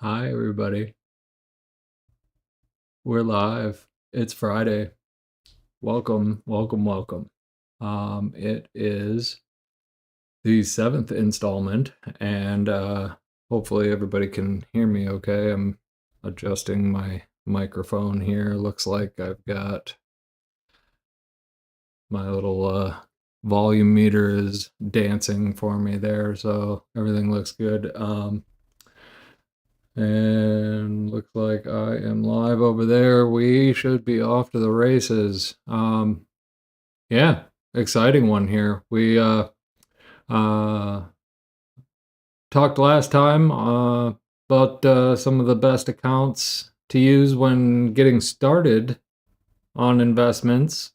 Hi, everybody. We're live. It's Friday. Welcome, welcome, welcome. It is the seventh installment, and hopefully everybody can hear me okay. I'm adjusting my microphone here. Looks like I've got my little volume meter is dancing for me there, so everything looks good. And looks like I am live over there. We should be off to the races. Yeah, exciting one here. We uh talked last time about some of the best accounts to use when getting started on investments.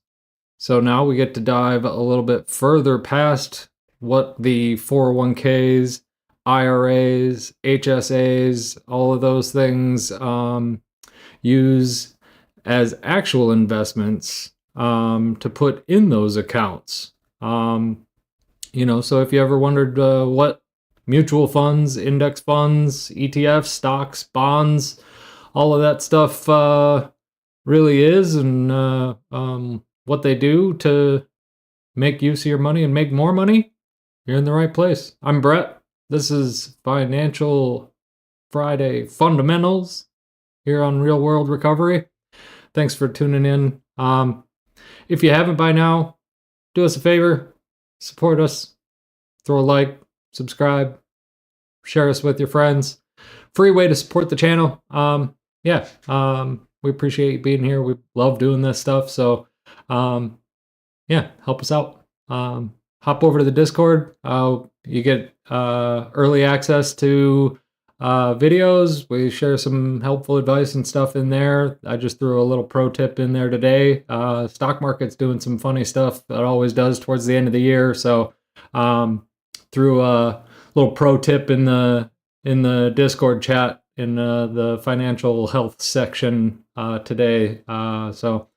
So now we get to dive a little bit further past what the 401ks, IRAs, HSAs, all of those things use as actual investments to put in those accounts. So if you ever wondered what mutual funds, index funds, ETFs, stocks, bonds, all of that stuff really is, and what they do to make use of your money and make more money, you're in the right place. I'm Brett. This is Financial Friday Fundamentals here on Real World Recovery. Thanks for tuning in. If you haven't by now, do us a favor, support us, throw a like, subscribe, share us with your friends. Free way to support the channel. We appreciate you being here. We love doing this stuff. So, help us out. Hop over to the Discord. You get early access to videos. We share some helpful advice and stuff in there. I just threw a little pro tip in there today. Stock market's doing some funny stuff. It always does towards the end of the year. So threw a little pro tip in the Discord chat in the financial health section today. So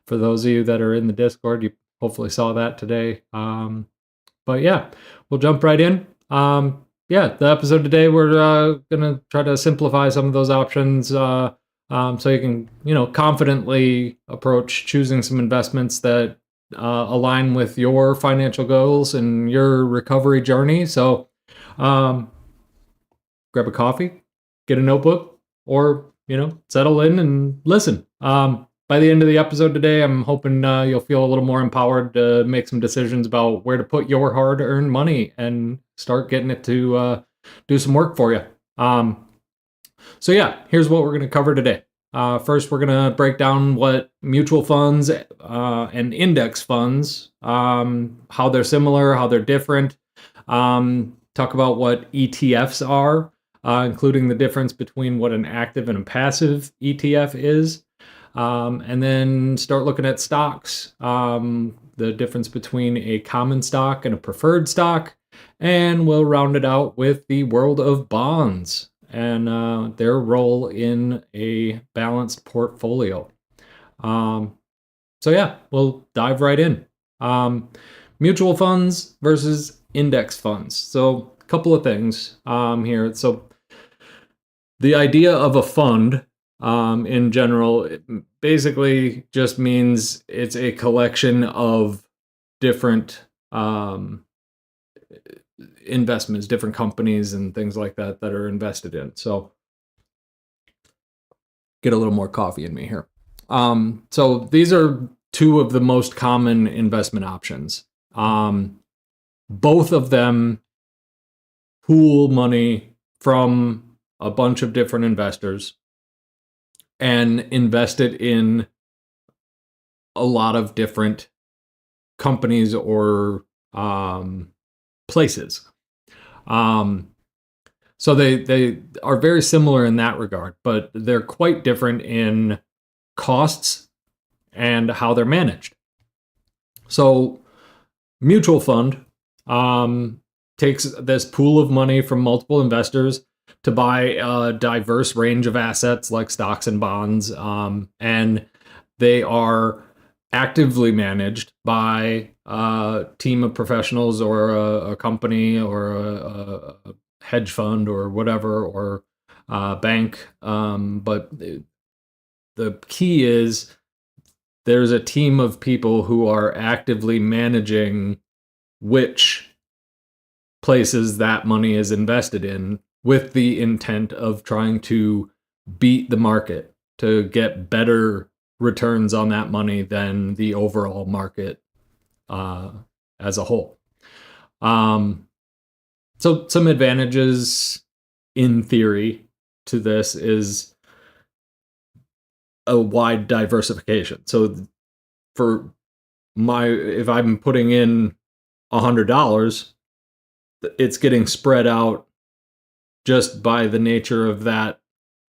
for those of you that are in the Discord, you hopefully saw that today. But yeah, we'll jump right in. The episode today, we're going to try to simplify some of those options so you can, confidently approach choosing some investments that align with your financial goals and your recovery journey. So grab a coffee, get a notebook, or, settle in and listen. By the end of the episode today, I'm hoping you'll feel a little more empowered to make some decisions about where to put your hard-earned money and start getting it to do some work for you. Here's what we're going to cover today. First, we're going to break down what mutual funds and index funds, how they're similar, how they're different. Talk about what ETFs are, including the difference between what an active and a passive ETF is. And then start looking at stocks, the difference between a common stock and a preferred stock, and we'll round it out with the world of bonds and their role in a balanced portfolio. We'll dive right in. Mutual funds versus index funds. So a couple of things here. So the idea of a fund in general, it basically just means it's a collection of different investments, different companies and things like that are invested in. So get a little more coffee in me here. So these are two of the most common investment options. Both of them pool money from a bunch of different investors and invest it in a lot of different companies or places. So they are very similar in that regard, but they're quite different in costs and how they're managed. So mutual fund takes this pool of money from multiple investors to buy a diverse range of assets like stocks and bonds, and they are actively managed by a team of professionals or a company or a hedge fund or whatever, or bank. But the key is there's a team of people who are actively managing which places that money is invested in with the intent of trying to beat the market to get better returns on that money than the overall market as a whole. So some advantages in theory to this is a wide diversification. So for if I'm putting in $100, it's getting spread out just by the nature of that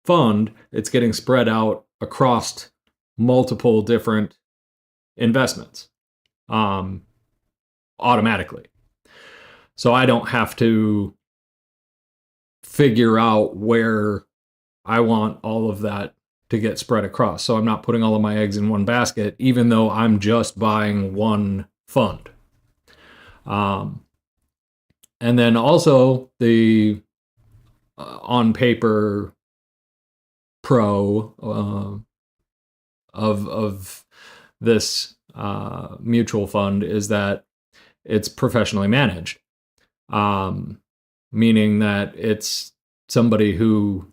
fund. It's getting spread out across multiple different investments automatically. So I don't have to figure out where I want all of that to get spread across. So I'm not putting all of my eggs in one basket, even though I'm just buying one fund. And then also the on paper pro of this mutual fund is that it's professionally managed, meaning that it's somebody who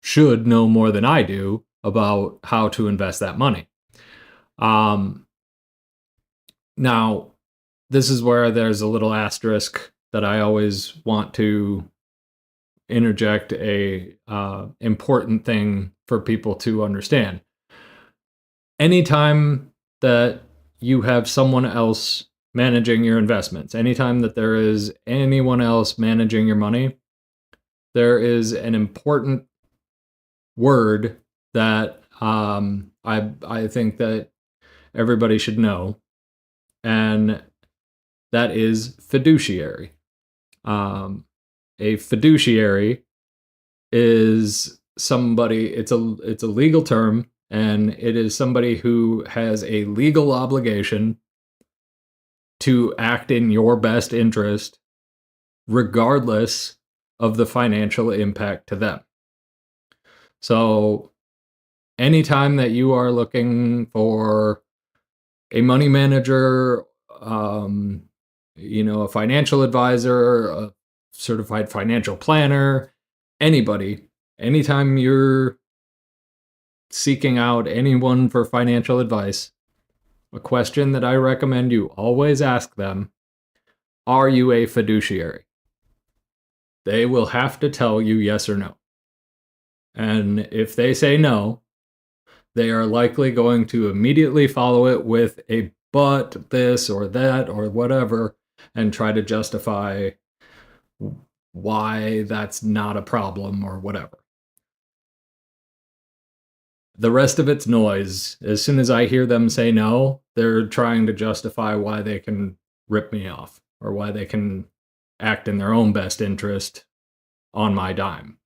should know more than I do about how to invest that money. Now, this is where there's a little asterisk that I always want to interject a important thing for people to understand. Anytime that you have someone else managing your investments, anytime that there is anyone else managing your money, there is an important word that I think that everybody should know, and that is fiduciary. A fiduciary is somebody, it's a legal term, and it is somebody who has a legal obligation to act in your best interest regardless of the financial impact to them. So anytime that you are looking for a money manager, a financial advisor, a certified financial planner, anybody, anytime you're seeking out anyone for financial advice, a question that I recommend you always ask them: are you a fiduciary? They will have to tell you yes or no. And if they say no, they are likely going to immediately follow it with a but this or that or whatever, and try to justify why that's not a problem or whatever. The rest of it's noise. As soon as I hear them say no, they're trying to justify why they can rip me off or why they can act in their own best interest on my dime.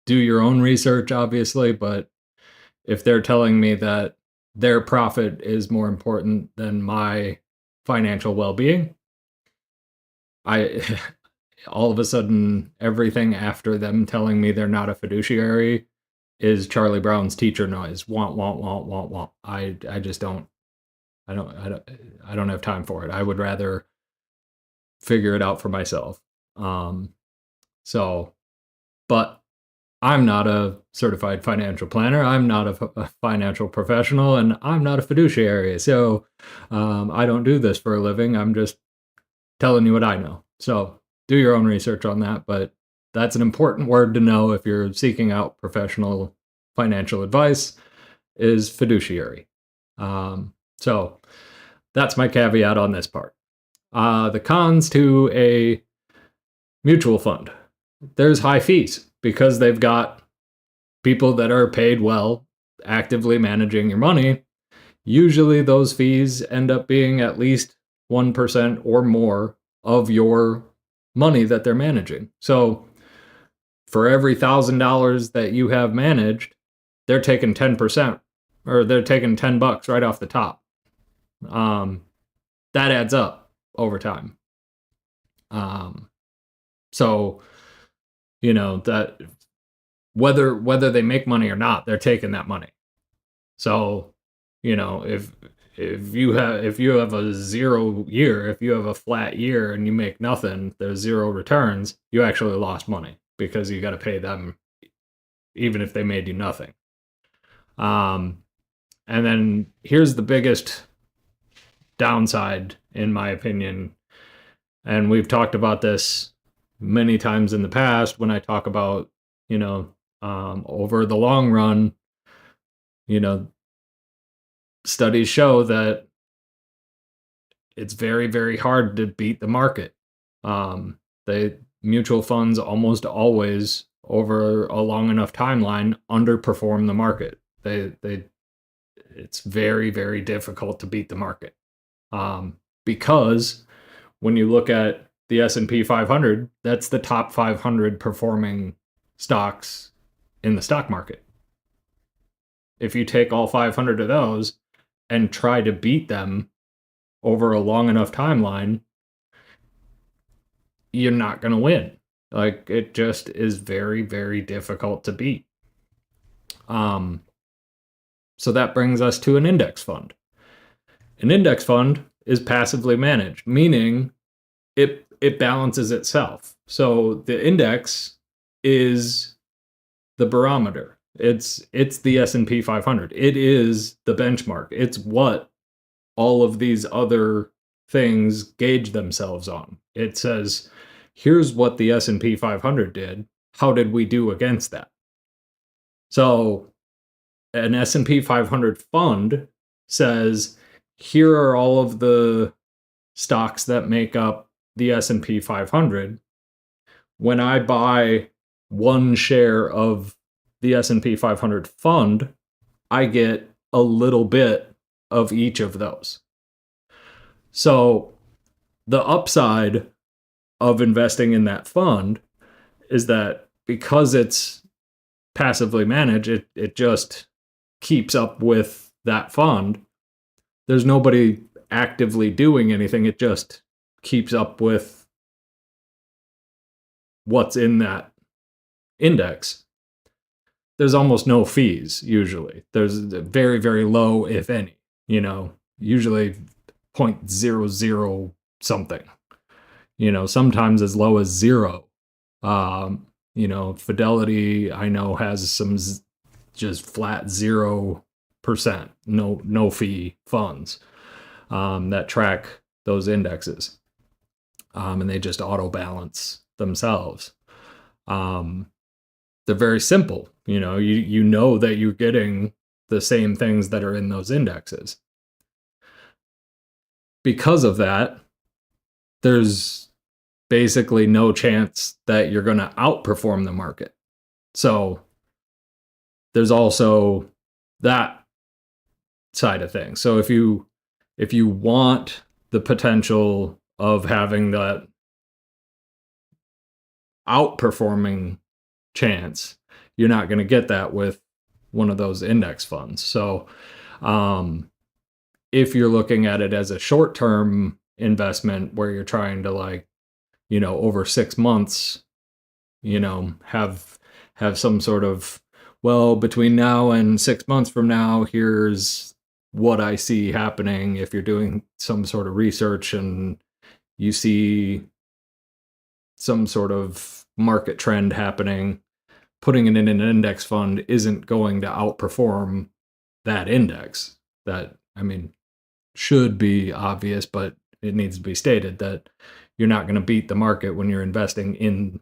Do your own research, obviously, but if they're telling me that their profit is more important than my financial well-being, all of a sudden, everything after them telling me they're not a fiduciary is Charlie Brown's teacher noise. Want, want, want, want, want. I just don't. I don't have time for it. I would rather figure it out for myself. But I'm not a certified financial planner. I'm not a financial professional, and I'm not a fiduciary. So I don't do this for a living. I'm just telling you what I know. So do your own research on that. But that's an important word to know if you're seeking out professional financial advice, is fiduciary. So that's my caveat on this part. The cons to a mutual fund: there's high fees because they've got people that are paid well actively managing your money. Usually those fees end up being at least 1% or more of your money that they're managing. So for every $1,000 that you have managed, they're taking 10%, or they're taking $10 right off the top. That adds up over time. So, that whether they make money or not, they're taking that money. So, if you have a 0 year, if you have a flat year and you make nothing, there's 0 returns, you actually lost money because you got to pay them even if they made you nothing. And then here's the biggest downside, in my opinion, and we've talked about this many times in the past when I talk about, over the long run, studies show that it's very, very hard to beat the market. The mutual funds almost always, over a long enough timeline, underperform the market. It's very, very difficult to beat the market, because when you look at the S&P 500, that's the top 500 performing stocks in the stock market. If you take all 500 of those and try to beat them over a long enough timeline, you're not going to win. Like, it just is very, very difficult to beat. So that brings us to an index fund. An index fund is passively managed, meaning it balances itself. So the index is the barometer. It's the S&P 500. It is the benchmark. It's what all of these other things gauge themselves on. It says, here's what the S&P 500 did. How did we do against that? So an S&P 500 fund says, here are all of the stocks that make up the S&P 500. When I buy one share of the S&P 500 fund, I get a little bit of each of those. So the upside of investing in that fund is that because it's passively managed, it just keeps up with that fund. There's nobody actively doing anything. It just keeps up with what's in that index. There's almost no fees usually. There's very, very low, if any, usually 0.00 something, sometimes as low as 0. Fidelity, I know, has some just flat 0%, no fee funds that track those indexes. And they just auto balance themselves. They're very simple. You know that you're getting the same things that are in those indexes. Because of that, there's basically no chance that you're going to outperform the market. So there's also that side of things. So if you want the potential of having that outperforming chance, you're not going to get that with one of those index funds. So if you're looking at it as a short-term investment where you're trying to over 6 months, have some sort of, well, between now and 6 months from now, here's what I see happening. If you're doing some sort of research and you see some sort of market trend happening, putting it in an index fund isn't going to outperform that index. That, should be obvious, but it needs to be stated that you're not going to beat the market when you're investing in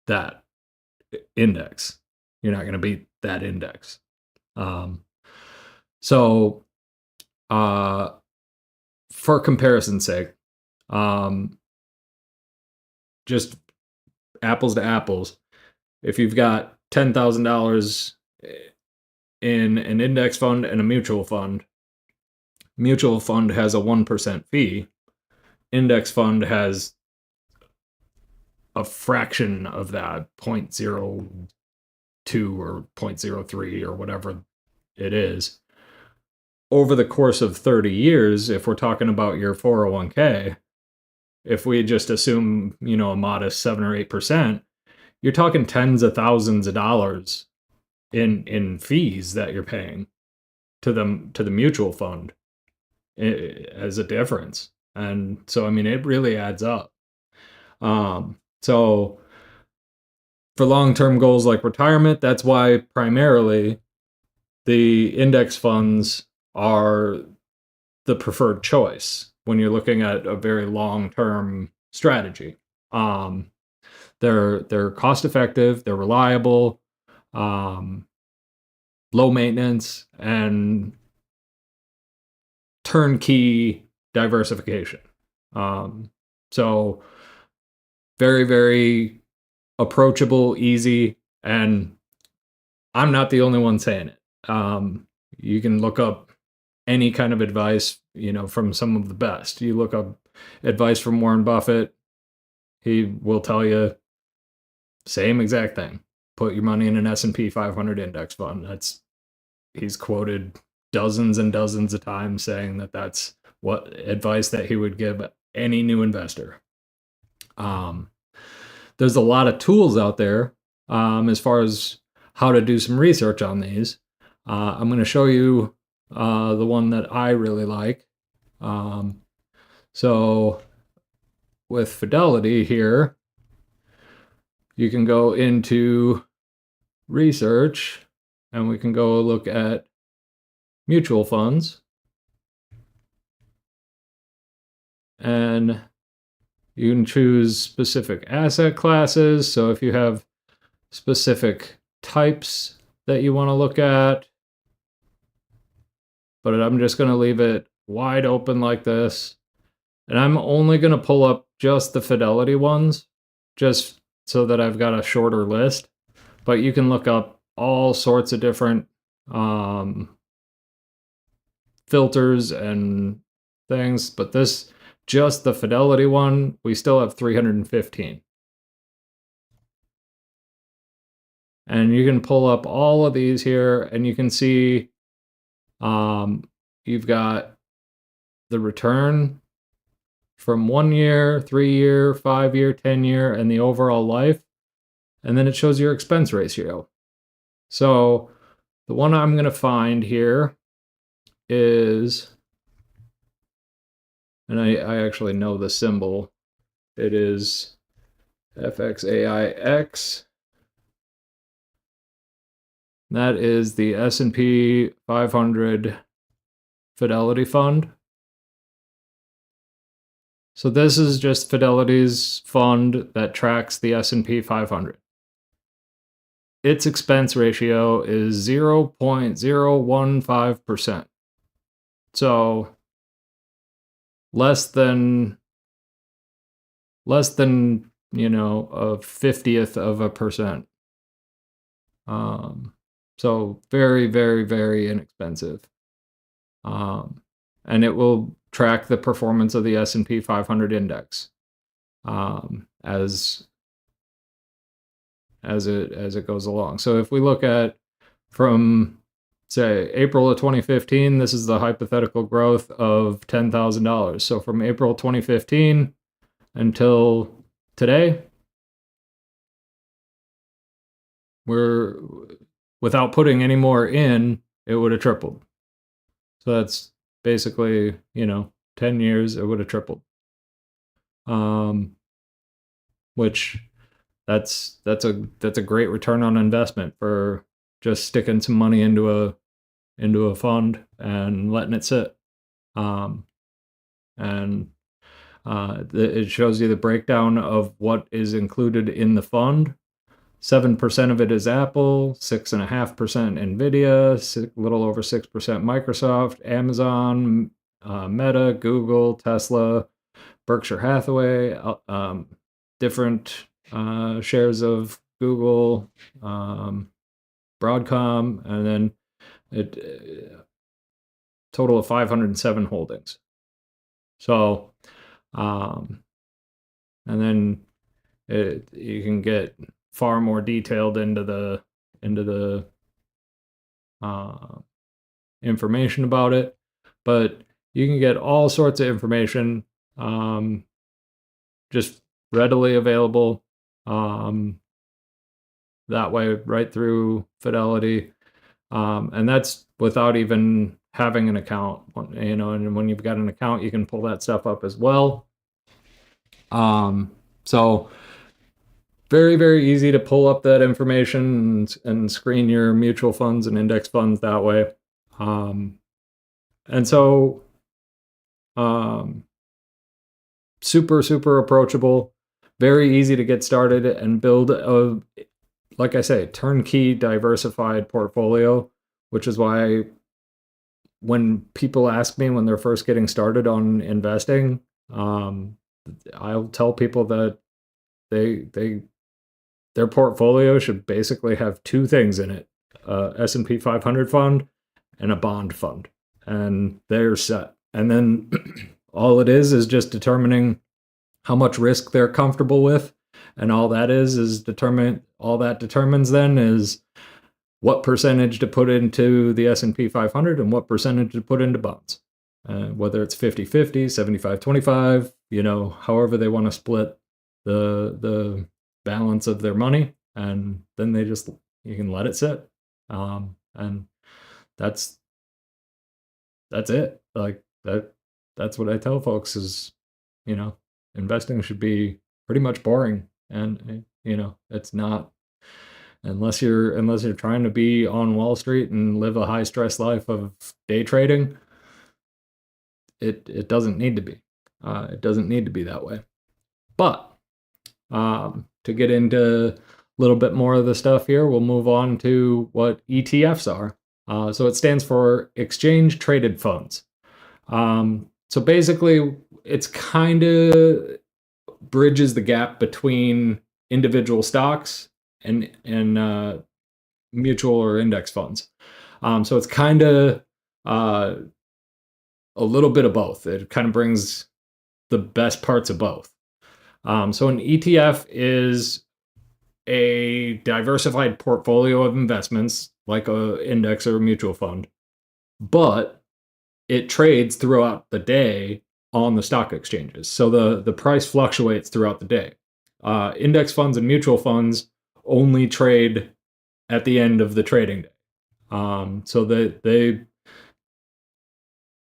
that index. You're not going to beat that index. So for comparison's sake, just apples to apples, if you've got $10,000 in an index fund and a mutual fund has a 1% fee. Index fund has a fraction of that, 0.02 or 0.03 or whatever it is. Over the course of 30 years, if we're talking about your 401k, if we just assume, a modest 7 or 8%, you're talking tens of thousands of dollars in fees that you're paying to the mutual fund as a difference. And so, I mean, it really adds up. So for long-term goals like retirement, that's why primarily the index funds are the preferred choice when you're looking at a very long-term strategy. They're cost effective, they're reliable, low maintenance, and turnkey diversification. So very, very approachable, easy, and I'm not the only one saying it. You can look up any kind of advice, from some of the best. You look up advice from Warren Buffett, he will tell you same exact thing. Put your money in an S&P 500 index fund. He's quoted dozens and dozens of times saying that that's what advice that he would give any new investor. There's a lot of tools out there as far as how to do some research on these. I'm going to show you the one that I really like. So with Fidelity here, you can go into research and we can go look at mutual funds. And you can choose specific asset classes. So if you have specific types that you want to look at, but I'm just going to leave it wide open like this. And I'm only going to pull up just the Fidelity ones, just so that I've got a shorter list. But you can look up all sorts of different filters and things. But just the Fidelity one, we still have 315. And you can pull up all of these here, and you can see you've got the return from 1 year, 3 year, 5 year, 10 year, and the overall life. And then it shows your expense ratio. So the one I'm going to find here is, and I actually know the symbol, it is FXAIX. That is the S&P 500 Fidelity Fund. So this is just Fidelity's fund that tracks the S&P 500. Its expense ratio is 0.015%. So less than a 50th of a percent. So very, very, very inexpensive. And it will track the performance of the S&P 500 index as it goes along. So if we look at from, say, April of 2015, this is the hypothetical growth of $10,000. So from April 2015 until today, we're, without putting any more in, it would have tripled. So that's basically, 10 years, it would have tripled. Which that's a great return on investment for just sticking some money into a fund and letting it sit. It shows you the breakdown of what is included in the fund. 7% of it is Apple, 6.5% Nvidia, a little over 6% Microsoft, Amazon, Meta, Google, Tesla, Berkshire Hathaway, different shares of Google, Broadcom, and then total of 507 holdings. So, and then you can get far more detailed into the information about it, but you can get all sorts of information just readily available that way right through Fidelity. And that's without even having an account, and when you've got an account, you can pull that stuff up as well. So very, very easy to pull up that information and screen your mutual funds and index funds that way. And so super, super approachable, very easy to get started and build a, like I say, turnkey diversified portfolio, which is why when people ask me when they're first getting started on investing, I'll tell people that their portfolio should basically have two things in it: S&P 500 fund and a bond fund, and they're set. And then all it is just determining how much risk they're comfortable with, and all that determines then is what percentage to put into the S&P 500 and what percentage to put into bonds. Whether it's 50-50, 75-25, however they want to split the balance of their money, and then you can let it sit. And that's it. Like that's what I tell folks is, investing should be pretty much boring. And it's not, unless you're trying to be on Wall Street and live a high stress life of day trading. It doesn't need to be. It doesn't need to be that way. But to get into a little bit more of the stuff here, we'll move on to what ETFs are. So it stands for Exchange Traded Funds. So basically, it's kind of bridges the gap between individual stocks and mutual or index funds. So it's kind of a little bit of both. It kind of brings the best parts of both. So an ETF is a diversified portfolio of investments, like an index or a mutual fund, but it trades throughout the day on the stock exchanges. So the price fluctuates throughout the day. Index funds and mutual funds only trade at the end of the trading day. So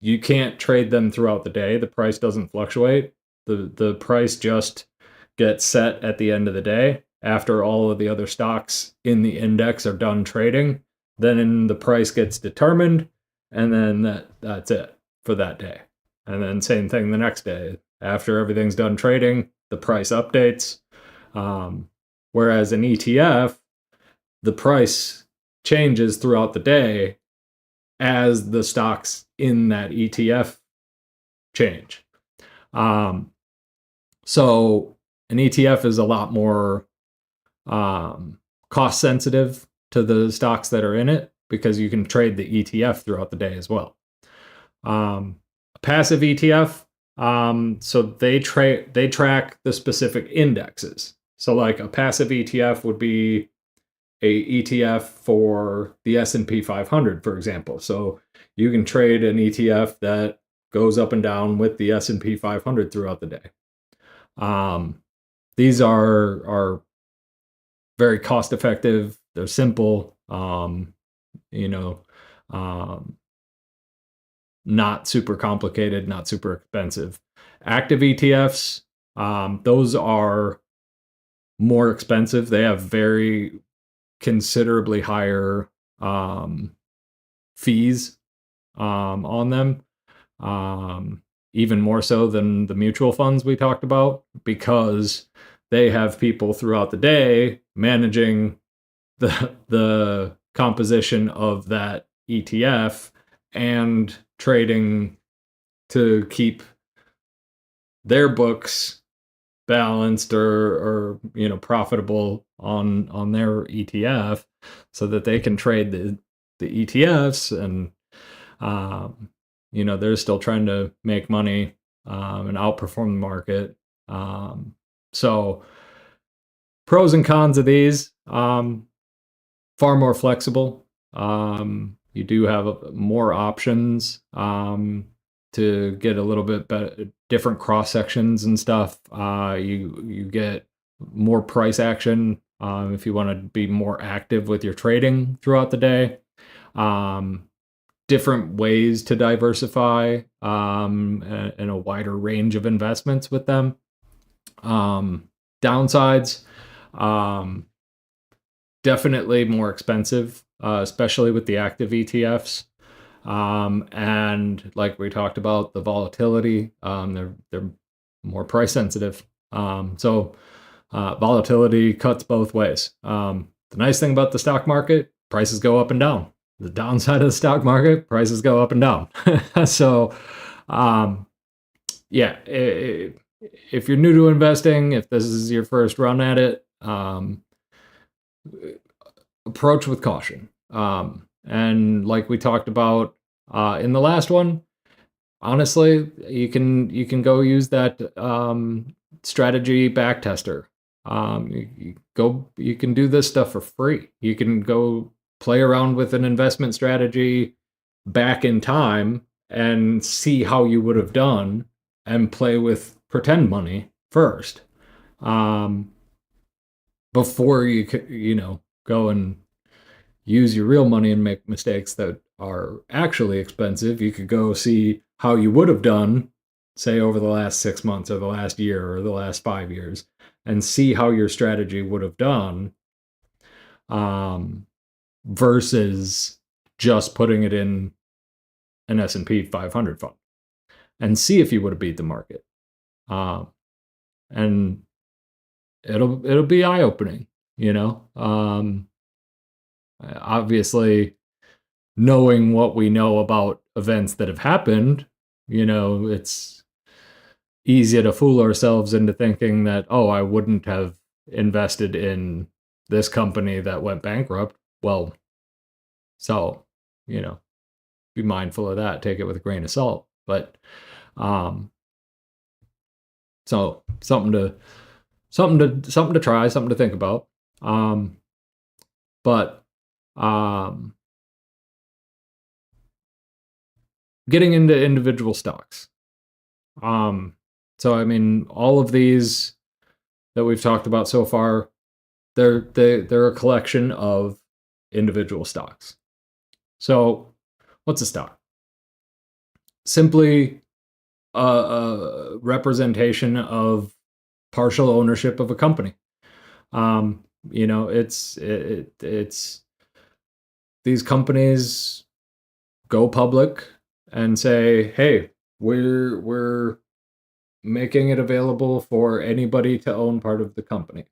you can't trade them throughout the day. The price doesn't fluctuate. The price just gets set at the end of the day after all of the other stocks in the index are done trading. Then the price gets determined, and then that's it for that day. And then same thing the next day. After everything's done trading, the price updates. Whereas an ETF, the price changes throughout the day as the stocks in that ETF change. So an ETF is a lot more cost sensitive to the stocks that are in it, because you can trade the ETF throughout the day as well. A passive ETF, so they track the specific indexes. So like a passive ETF would be a ETF for the S&P 500, for example. So you can trade an ETF that goes up and down with the S&P 500 throughout the day. These are very cost effective. They're simple. Not super complicated, not super expensive. Active ETFs, those are more expensive. They have very considerably higher fees on them, even more so than the mutual funds we talked about, because they have people throughout the day managing the composition of that ETF and trading to keep their books balanced or profitable on their ETF, so that they can trade the ETFs, and they're still trying to make money and outperform the market. So pros and cons of these: far more flexible. You do have more options to get a little bit better, different cross sections and stuff. You get more price action if you want to be more active with your trading throughout the day. Different ways to diversify and a wider range of investments with them. Downsides, definitely more expensive, especially with the active ETFs. And like we talked about, the volatility, they're more price sensitive. So volatility cuts both ways. The nice thing about the stock market, prices go up and down. The downside of the stock market, prices go up and down. So, yeah, if you're new to investing, if this is your first run at it, approach with caution. And like we talked about in the last one, honestly, you can go use that strategy back tester. You can do this stuff for free. You can go play around with an investment strategy back in time and see how you would have done, and play with pretend money first before you go and use your real money and make mistakes that are actually expensive. You could go see how you would have done, say, over the last 6 months or the last year or the last 5 years, and see how your strategy would have done versus just putting it in an S&P 500 fund and see if you would have beat the market. And it'll be eye-opening, obviously, knowing what we know about events that have happened, it's easy to fool ourselves into thinking that, oh, I wouldn't have invested in this company that went bankrupt. Well, so, be mindful of that, take it with a grain of salt. But so something to try, something to think about. But getting into individual stocks. So I mean, all of these that we've talked about so far, they're a collection of individual stocks. So what's a stock? Simply a representation of partial ownership of a company. It's these companies go public and say, hey, we're making it available for anybody to own part of the company.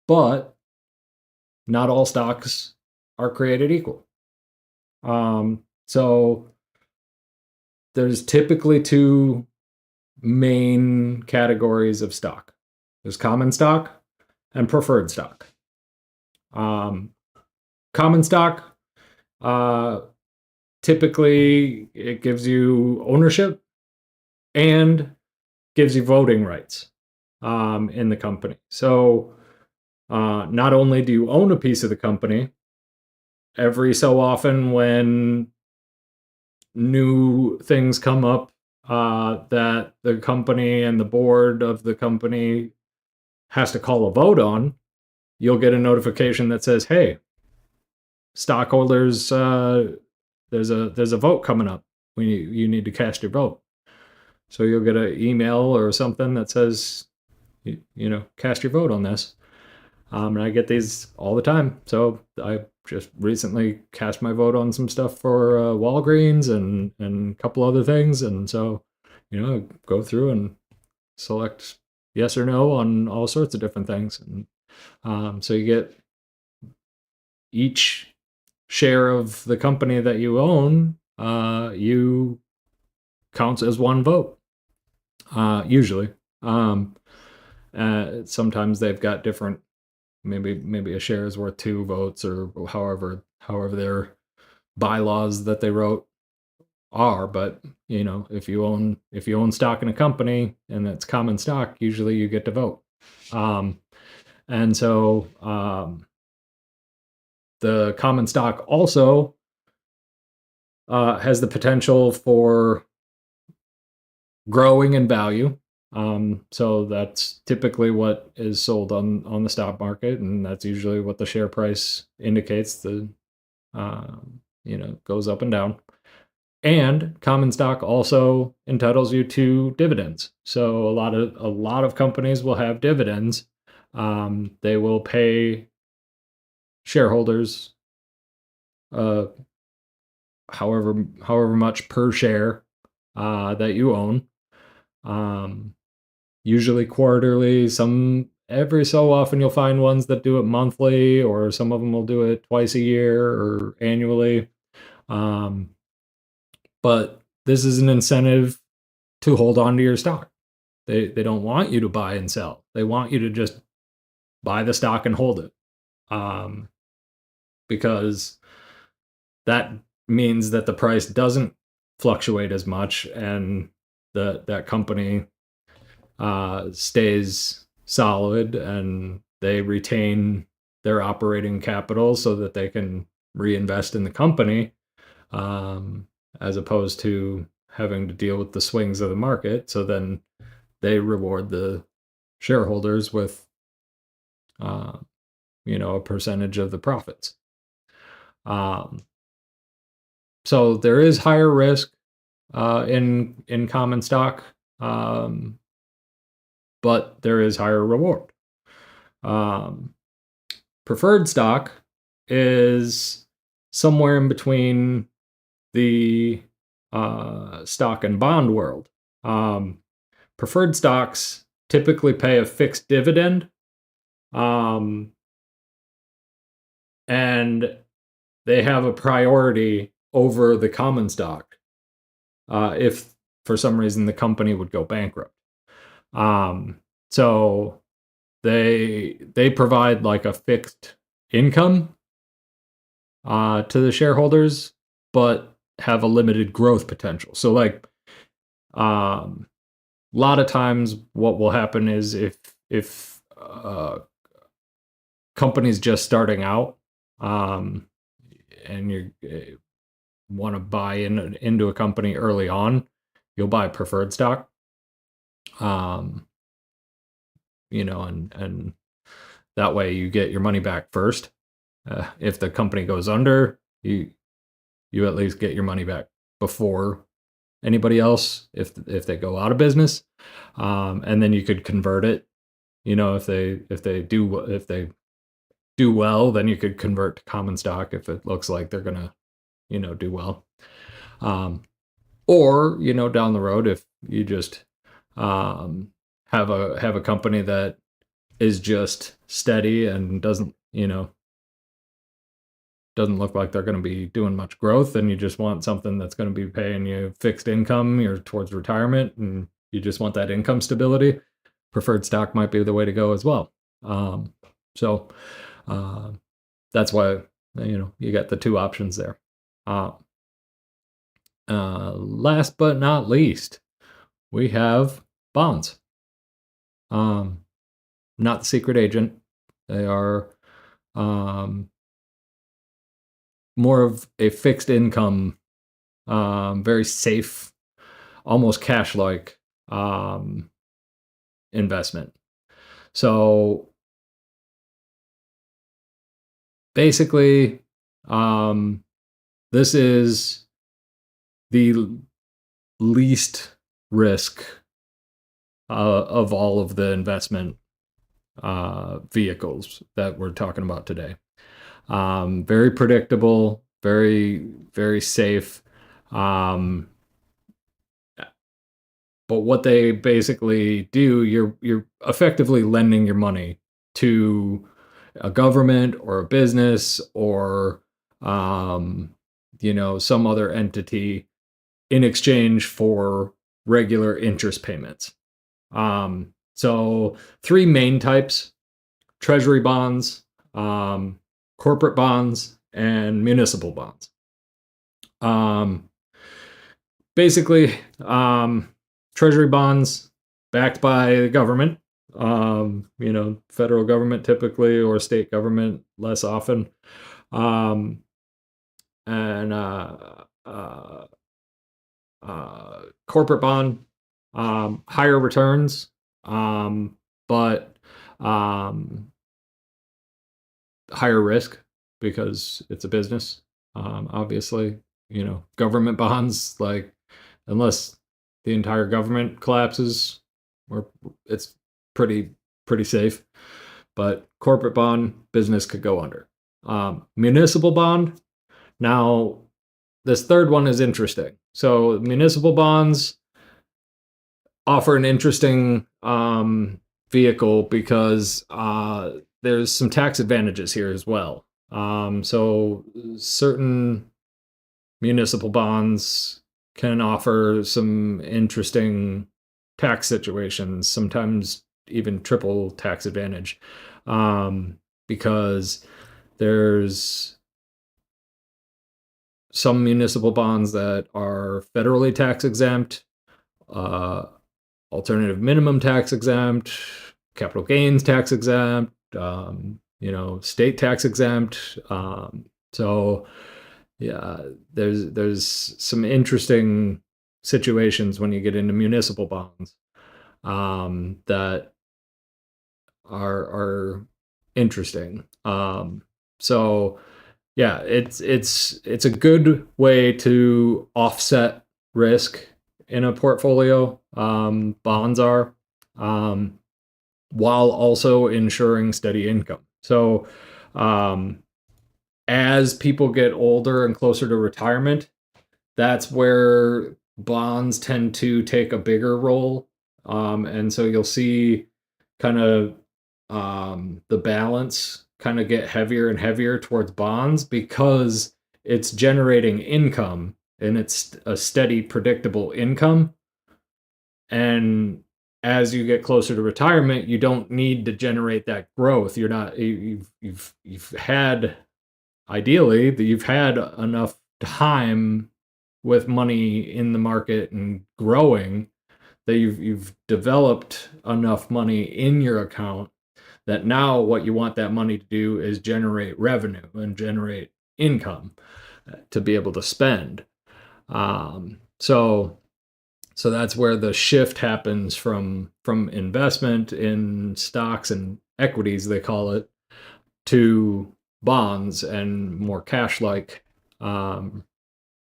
But not all stocks are created equal. So there's typically two main categories of stock. There's common stock and preferred stock. Common stock, typically it gives you ownership and gives you voting rights in the company. So not only do you own a piece of the company, every so often when new things come up that the company and the board of the company has to call a vote on, you'll get a notification that says, hey, stockholders, there's a vote coming up. You need to cast your vote. So you'll get an email or something that says, cast your vote on this. And I get these all the time. So I just recently cast my vote on some stuff for Walgreens and a couple other things. And so, I go through and select yes or no on all sorts of different things. And so you get each share of the company that you own, you counts as one vote, usually. Sometimes they've got different, maybe a share is worth 2 votes or however their bylaws that they wrote are. But if you own stock in a company and it's common stock, usually you get to vote. And so the common stock also has the potential for growing in value. So that's typically what is sold on the stock market, and that's usually what the share price indicates. The goes up and down. And common stock also entitles you to dividends. So a lot of companies will have dividends. They will pay shareholders uh, however much per share that you own. Usually quarterly. Some every so often you'll find ones that do it monthly, or some of them will do it twice a year or annually. But this is an incentive to hold on to your stock. They don't want you to buy and sell. They want you to just buy the stock and hold it, because that means that the price doesn't fluctuate as much, and that company stays solid, and they retain their operating capital so that they can reinvest in the company, as opposed to having to deal with the swings of the market. So then they reward the shareholders with a percentage of the profits. So there is higher risk in common stock, but there is higher reward. Preferred stock is somewhere in between the stock and bond world. Preferred stocks typically pay a fixed dividend, and they have a priority over the common stock if for some reason the company would go bankrupt. So they provide like a fixed income to the shareholders, but have a limited growth potential. So like a lot of times what will happen is if company's just starting out, and you want to buy into a company early on, you'll buy preferred stock. And that way you get your money back first. If the company goes under, you at least get your money back before anybody else if they go out of business. And then you could convert it. If they do well, then you could convert to common stock if it looks like they're gonna do well. Or down the road, if you just have a company that is just steady and doesn't look like they're going to be doing much growth, and you just want something that's going to be paying you fixed income, you're towards retirement, and you just want that income stability, preferred stock might be the way to go as well. So that's why you got the two options there. Last but not least, we have bonds. Not the secret agent. They are more of a fixed income, very safe, almost cash-like investment. So basically, this is the least risk of all of the investment vehicles that we're talking about today. Very predictable, very, very safe. But what they basically do, you're effectively lending your money to a government or a business or some other entity in exchange for regular interest payments. So three main types: treasury bonds, corporate bonds, and municipal bonds. Basically, treasury bonds backed by the government, federal government typically, or state government less often. And uh, corporate bond, higher returns, but higher risk because it's a business. Obviously, government bonds, like, unless the entire government collapses, or it's pretty safe. But corporate bond, business could go under. Municipal bond. Now, this third one is interesting. So municipal bonds offer an interesting vehicle because there's some tax advantages here as well. So certain municipal bonds can offer some interesting tax situations, sometimes even triple tax advantage, because there's some municipal bonds that are federally tax exempt, alternative minimum tax exempt, capital gains tax exempt, state tax exempt. So yeah, there's some interesting situations when you get into municipal bonds that are interesting. So yeah, it's a good way to offset risk in a portfolio. Bonds are, while also ensuring steady income. So as people get older and closer to retirement, that's where bonds tend to take a bigger role. And so you'll see kind of the balance kind of get heavier and heavier towards bonds because it's generating income and it's a steady, predictable income. And as you get closer to retirement, you don't need to generate that growth. You've had, ideally, that you've had enough time with money in the market and growing that you've developed enough money in your account that now what you want that money to do is generate revenue and generate income to be able to spend. So that's where the shift happens from investment in stocks and equities, they call it, to bonds and more cash-like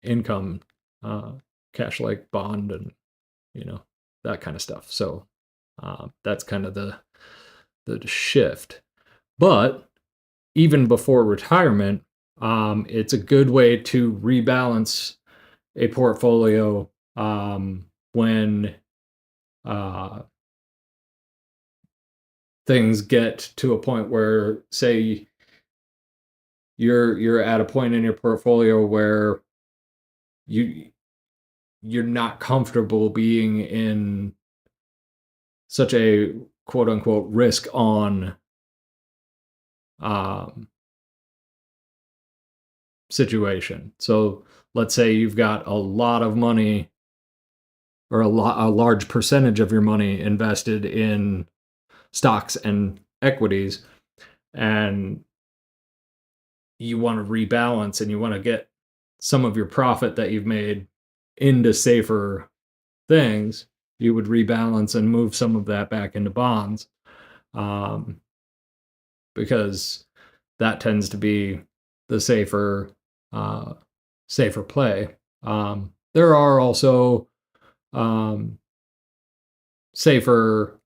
income, cash-like bond, and that kind of stuff. So that's kind of the shift. But even before retirement, it's a good way to rebalance a portfolio when things get to a point where, say, you're at a point in your portfolio where you're not comfortable being in such a quote unquote risk on situation. So let's say you've got a lot of money, or a large percentage of your money invested in stocks and equities, and you want to rebalance and you want to get some of your profit that you've made into safer things. You would rebalance and move some of that back into bonds, because that tends to be the safer play. There are also safer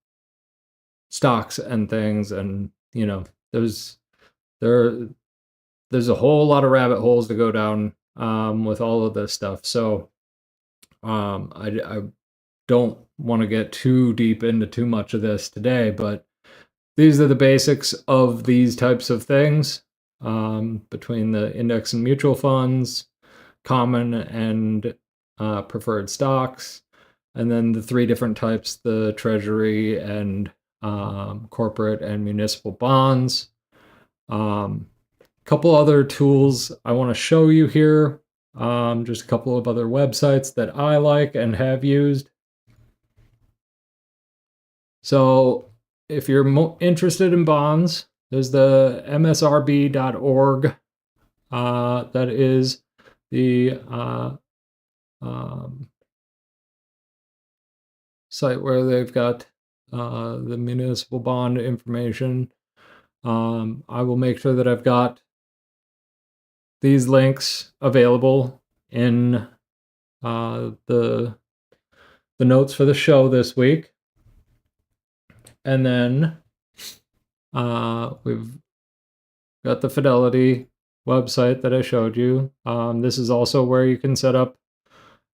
stocks and things, and there's a whole lot of rabbit holes to go down with all of this stuff. So I don't want to get too deep into too much of this today, but these are the basics of these types of things, between the index and mutual funds, common and preferred stocks, and then the three different types: the treasury and corporate and municipal bonds. Couple other tools I want to show you here. Just a couple of other websites that I like and have used. So if you're interested in bonds, there's the msrb.org. That is the site where they've got the municipal bond information. I will make sure that I've got these links available in the notes for the show this week. And then we've got the Fidelity website that I showed you. This is also where you can set up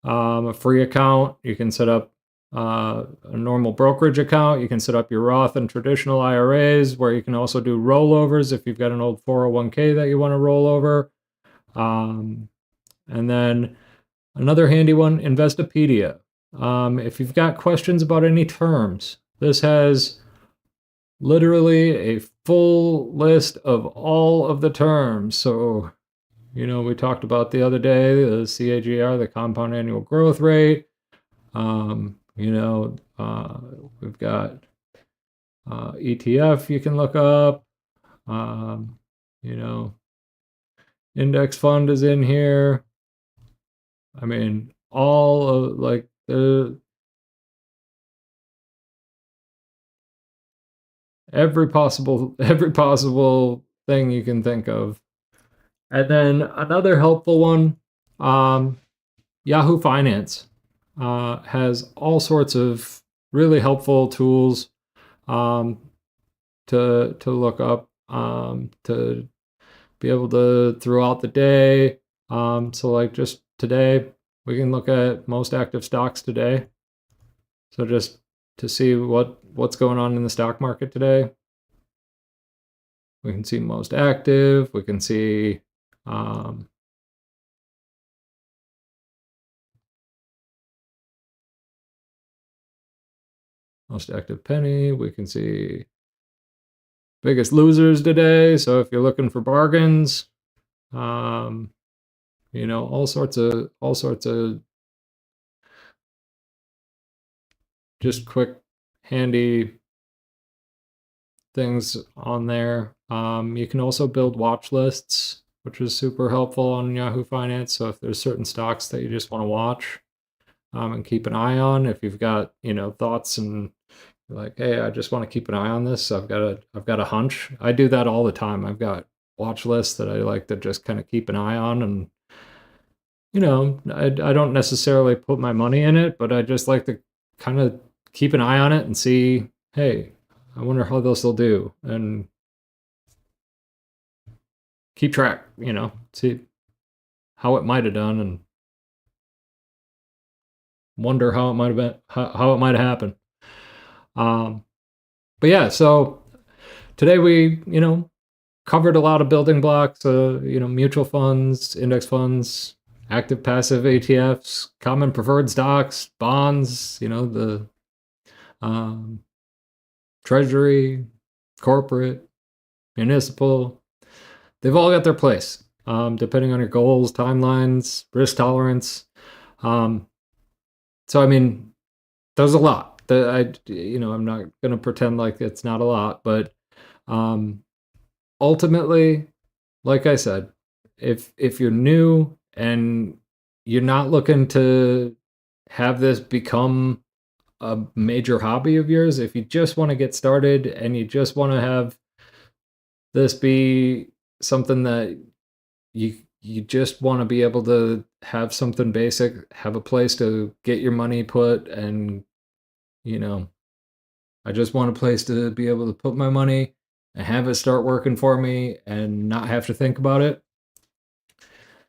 a free account. You can set up a normal brokerage account. You can set up your Roth and traditional IRAs, where you can also do rollovers if you've got an old 401k that you want to roll over. And then another handy one, Investopedia. If you've got questions about any terms, this has literally a full list of all of the terms. So, we talked about the other day, the CAGR, the compound annual growth rate. We've got ETF you can look up. Index fund is in here. I mean, all of like every possible thing you can think of. And then another helpful one, Yahoo Finance has all sorts of really helpful tools to look up, to be able to throughout the day. So like just today, we can look at most active stocks today. So just to see what's going on in the stock market today. We can see most active. We can see most active penny. We can see biggest losers today. So if you're looking for bargains, all sorts of just quick, handy things on there. You can also build watch lists, which is super helpful on Yahoo Finance. So if there's certain stocks that you just want to watch and keep an eye on, if you've got thoughts and you're like, hey, I just want to keep an eye on this. I've got a hunch. I do that all the time. I've got watch lists that I like to just kind of keep an eye on, and I don't necessarily put my money in it, but I just like to kind of keep an eye on it and see, hey, I wonder how this will do, and keep track, see how it might have done, and wonder how it might have been, how it might have happened. But yeah, so today we, covered a lot of building blocks, mutual funds, index funds, active passive ETFs, common preferred stocks, bonds, the treasury, corporate, municipal. They've all got their place, depending on your goals, timelines, risk tolerance. So I mean, there's a lot that I'm not going to pretend like it's not a lot, but ultimately, like I said, if you're new and you're not looking to have this become a major hobby of yours, if you just want to get started and you just want to have this be something that you just want to be able to have something basic, have a place to get your money put, and I just want a place to be able to put my money and have it start working for me and not have to think about it.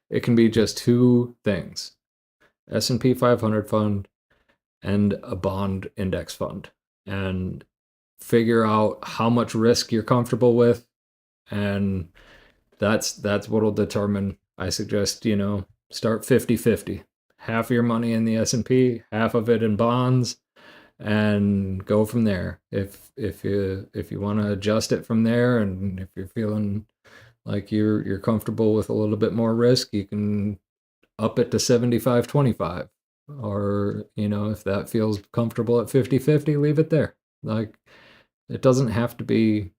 It can be just two things: S&P 500 fund and a bond index fund, and figure out how much risk you're comfortable with, and that's what'll determine. I suggest start 50-50, half of your money in the S&P, half of it in bonds, and go from there. If you want to adjust it from there, and if you're feeling like you're comfortable with a little bit more risk, you can up it to 75-25, or if that feels comfortable at 50-50, leave it there. Like, it doesn't have to be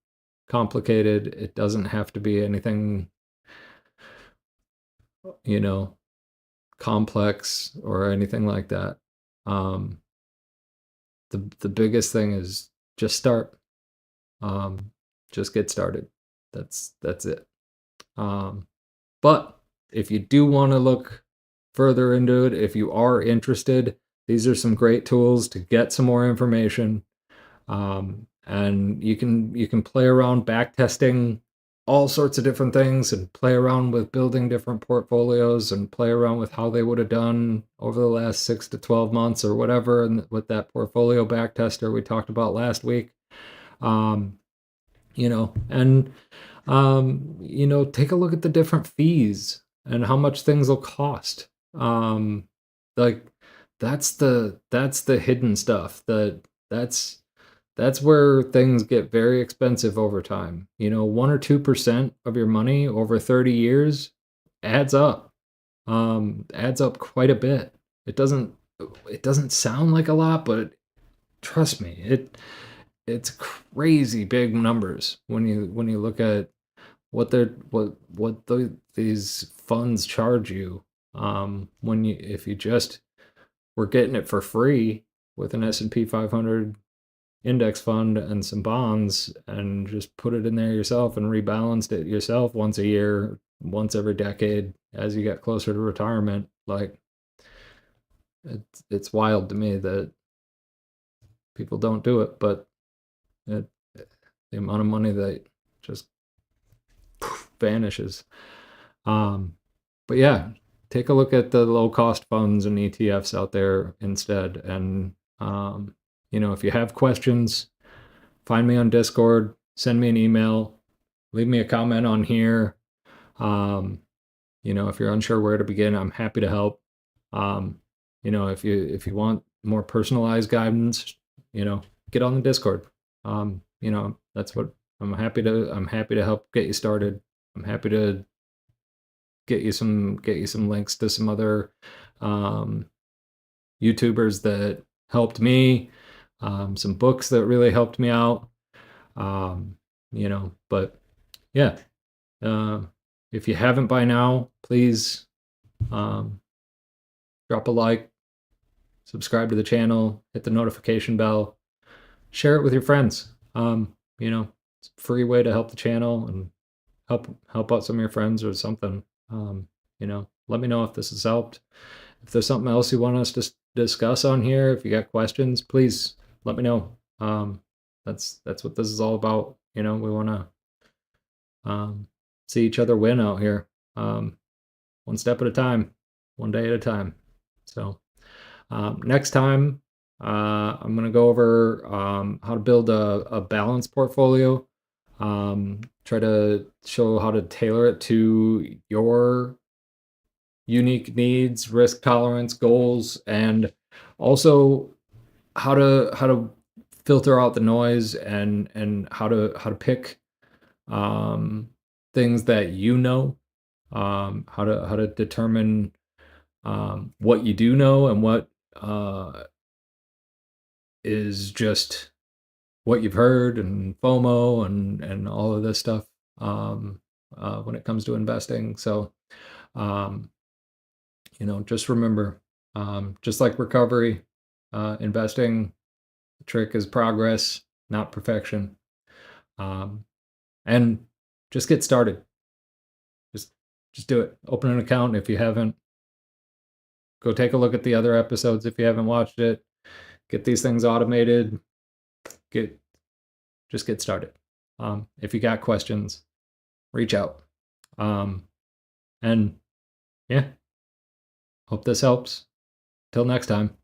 complicated. It doesn't have to be anything complex or anything like that. Um, the biggest thing is just start. Um, just get started. That's it. But if you do want to look further into it, if you are interested, these are some great tools to get some more information. And you can play around back testing all sorts of different things and play around with building different portfolios and play around with how they would have done over the last 6 to 12 months or whatever, and with that portfolio back tester we talked about last week. um, and take a look at the different fees and how much things will cost. Like that's the hidden stuff. That's where things get very expensive over time. 1 or 2% of your money over 30 years adds up. Adds up quite a bit. It doesn't sound like a lot, but trust me, it's crazy big numbers when you look at these funds charge you. When you if you just were getting it for free with an S&P 500 index fund and some bonds and just put it in there yourself and rebalanced it yourself once a year, once every decade as you get closer to retirement, like it's wild to me that people don't do it. But it, the amount of money that just vanishes. But yeah, take a look at the low cost funds and ETFs out there instead. And if you have questions, find me on Discord, send me an email, leave me a comment on here. If you're unsure where to begin, I'm happy to help. If you want more personalized guidance, get on the Discord. That's what I'm happy to help get you started. I'm happy to get you some links to some other YouTubers that helped me, some books that really helped me out. But yeah, if you haven't by now, please drop a like, subscribe to the channel, hit the notification bell, share it with your friends. It's a free way to help the channel and help out some of your friends or something. Let me know if this has helped. If there's something else you want us to discuss on here, if you got questions, please let me know. That's what this is all about. We want to see each other win out here, one step at a time, one day at a time. So next time, I'm going to go over how to build a balanced portfolio. Try to show how to tailor it to your unique needs, risk tolerance, goals, and also how to filter out the noise and how to pick things that how to determine what you do know and what is just what you've heard, and FOMO and all of this stuff when it comes to investing. So just remember, just like recovery, investing, the trick is progress, not perfection. And just get started. Just do it. Open an account if you haven't. Go take a look at the other episodes if you haven't watched it. Get these things automated. Just get started. If you got questions, reach out. And yeah, hope this helps. Till next time.